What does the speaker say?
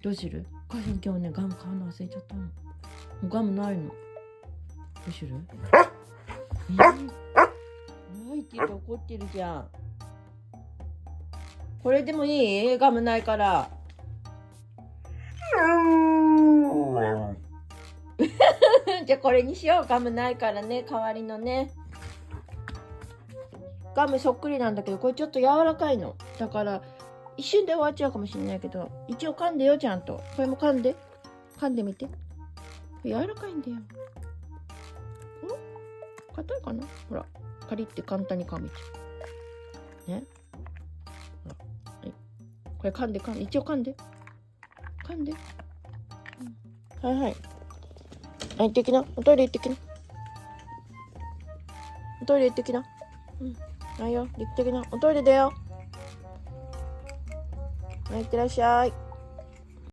どうする？お母さん今日ねガム買うの忘れちゃったの。もうガムないの。どうする？ないって言って怒ってるじゃん。これでもいい？ガムないから。じゃあこれにしよう。ガムないからね、代わりのね。ガムそっくりなんだけど、これちょっと柔らかいの。だから一瞬で終わっちゃうかもしれないけど、一応噛んでよ、ちゃんと。これも噛んで。噛んでみて。柔らかいんだよ。硬いかな？ほら、カリって簡単に噛めちゃう。ね。ほら、はい。これ噛んで、一応噛んで。噛んで。うん、はいはい。行ってきな。おトイレ行ってきな。おトイレ行ってきな。うん。はいよ。行ってきな。おトイレだよ。はい、行ってらっしゃい。